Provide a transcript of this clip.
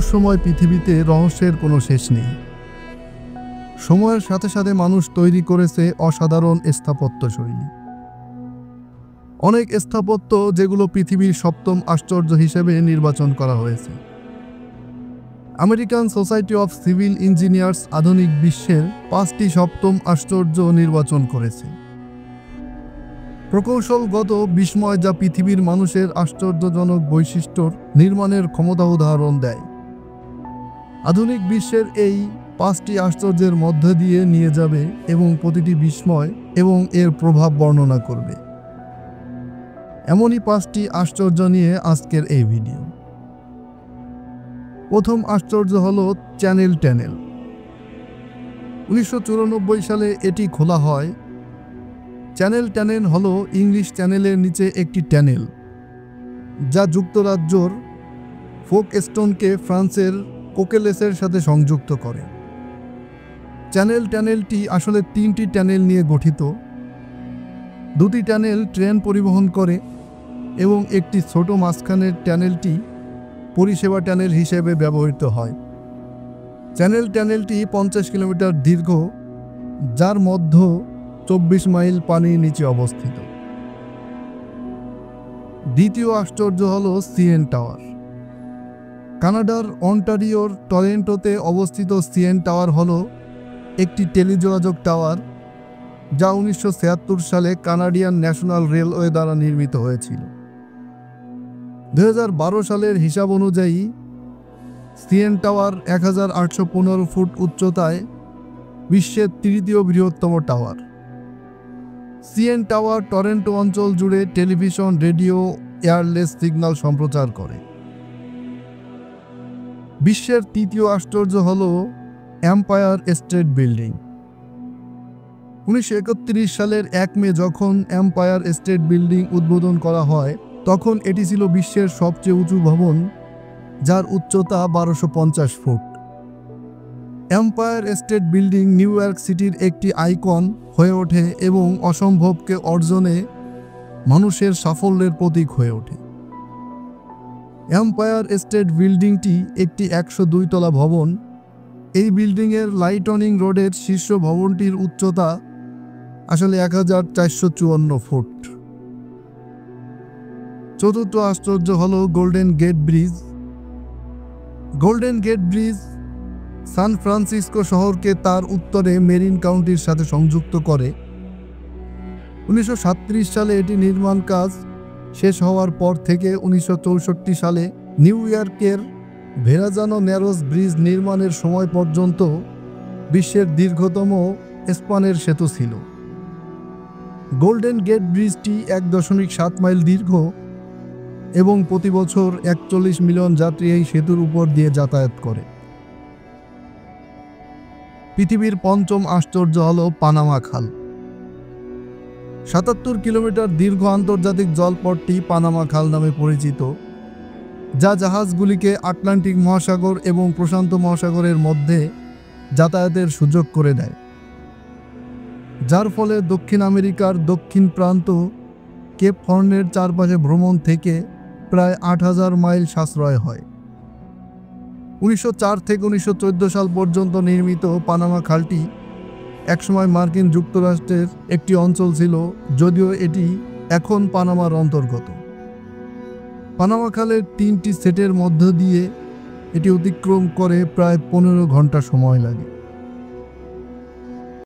রহস্যময় পৃথিবীতে রহস্যের কোনো শেষ নেই। সময়ের সাথে সাথে মানুষ তৈরি করেছে অসাধারণ স্থাপত্যশৈলী। অনেক স্থাপত্য যেগুলো পৃথিবীর সপ্তম আশ্চর্য হিসেবে নির্বাচন করা হয়েছে। American society of civil engineers আধুনিক বিশ্বের 5টি সপ্তম আশ্চর্য নির্বাচন করেছে। প্রকৌশলগত বিস্ময় যা পৃথিবীর মানুষের আশ্চর্যজনক বৈশিষ্ট্যর নির্মাণের ক্ষমতা উদাহরণ দেয়। আধুনিক বিশ্বের এই 5টি আশ্চর্যের মধ্য দিয়ে নিয়ে যাবে এবং প্রতিটি বিস্ময় এবং এর প্রভাব বর্ণনা করবে। এমনই 5টি আশ্চর্য নিয়ে আজকের এই ভিডিও। প্রথম আশ্চর্য হলো চ্যানেল টানেল। 1994 সালে এটি খোলা হয়। চ্যানেল টানেল হলো ইংলিশ চ্যানেলের নিচে একটি টানেল, যা যুক্তরাজ্যর ফোকস্টোনকে ফ্রান্সের কোকেলেসের সাথে সংযুক্ত করে। চ্যানেল টানেলটি আসলে 3টি টানেল নিয়ে গঠিত। 2টি টানেল ট্রেন পরিবহন করে এবং একটি ছোট মাঝখানের টানেলটি পরিষেবা টানেল হিসেবে ব্যবহৃত হয়। চ্যানেল টানেলটি 50 কিলোমিটার দীর্ঘ, যার মধ্যে 24 মাইল পানির নিচে অবস্থিত। দ্বিতীয় আশ্চর্য হল সিএন টাওয়ার। কানাডার অন্টারিওর টরন্টোতে অবস্থিত সিএন টাওয়ার হল একটি টেলিযোগাযোগ টাওয়ার, যা 1976 সালে কানাডিয়ান ন্যাশনাল রেলওয়ে দ্বারা নির্মিত হয়েছিল। 2012 সালের হিসাব অনুযায়ী সিএন টাওয়ার 1815 ফুট উচ্চতায় বিশ্বের 3য় বৃহত্তম টাওয়ার। সিএন টাওয়ার টরন্টো অঞ্চল জুড়ে টেলিভিশন, রেডিও, ওয়্যারলেস সিগন্যাল সম্প্রচার করে। বিশ্বের 3য় আশ্চর্য হল এম্পায়ার স্টেট বিল্ডিং। 1931 সালের 1 মে যখন এম্পায়ার স্টেট বিল্ডিং উদ্বোধন করা হয়, তখন এটি ছিল বিশ্বের সবচেয়ে উঁচু ভবন, যার উচ্চতা 1250 foot. Empire state building new York সিটির একটি আইকন হয়ে ওঠে এবং অসম্ভবকে অর্জনে মানুষের সাফল্যের প্রতীক হয়ে ওঠে। এম্পায়ার স্টেট বিল্ডিংটি একটি 102 তলা ভবন। এই বিল্ডিংয়ের লাইটনিং রোডের শীর্ষ ভবনটির উচ্চতা আসলে 1454 ফুট। চতুর্থ আশ্চর্য হল Golden Gate Bridge. Golden Gate Bridge San Francisco শহরকে তার উত্তরে মেরিন কাউন্টির সাথে সংযুক্ত করে। 1937 সালে এটি নির্মাণ কাজ শেষ হওয়ার পর থেকে 1964 সালে নিউ ইয়র্কের ভেরাজানো ন্যারোস ব্রিজ নির্মাণের সময় পর্যন্ত বিশ্বের দীর্ঘতম স্পানের সেতু ছিল। গোল্ডেন গেট ব্রিজটি 1.7 মাইল দীর্ঘ এবং প্রতি বছর 41 মিলিয়ন যাত্রী এই সেতুর উপর দিয়ে যাতায়াত করে। পৃথিবীর 5ম আশ্চর্য হল পানামা খাল। 77 কিলোমিটার দীর্ঘ আন্তর্জাতিক জলপথটি পানামা খাল নামে পরিচিত, যা জাহাজগুলিকে আটলান্টিক মহাসাগর এবং প্রশান্ত মহাসাগরের মধ্যে যাতায়াতের সুযোগ করে দেয়, যার ফলে দক্ষিণ আমেরিকার দক্ষিণ প্রান্ত কেপ হর্নের চারপাশে ভ্রমণ থেকে প্রায় 8000 মাইল সাশ্রয় হয়। 1904 থেকে 1914 সাল পর্যন্ত নির্মিত পানামা খালটি একসময় মার্কিন যুক্তরাষ্ট্রের একটি অঞ্চল ছিল, যদিও এটি এখন পানামার অন্তর্গত। পানামা খালের 3টি সেটের মধ্য দিয়ে এটি অতিক্রম করে প্রায় 15 ঘন্টা সময় লাগে।